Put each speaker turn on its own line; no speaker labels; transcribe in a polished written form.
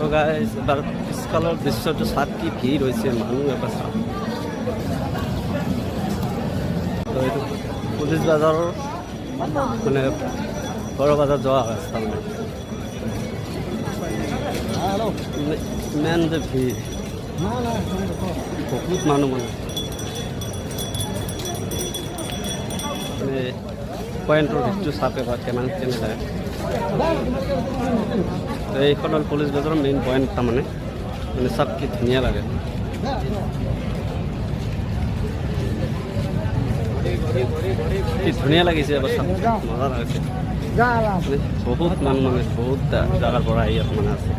তো গাইজ এবাৰ পিছফালৰ দৃশ্যটো চাত কি ভিৰ হৈছে মানুহ এবাৰ চাওক। তো এইটো পুলিচ বাজাৰৰ মানে বড় বাজাৰ যোৱা ৰাস্তা মানে ইমান যে ভিৰ বহুত মানুহ মানে পইণ্টৰ ভিতৰটো চাপে বা কিমান কেনেকুৱা এইখন হ'ল পুলিচ বাজাৰৰ মেইন পইণ্ট তাৰমানে মানে চাপ কি ধুনীয়া লাগে কি ধুনীয়া লাগিছে এবাৰ চাপ মজা লাগিছে বহুত মানুহ মানে বহুত জাগাৰ পৰা আহি ইয়াত মানে আছে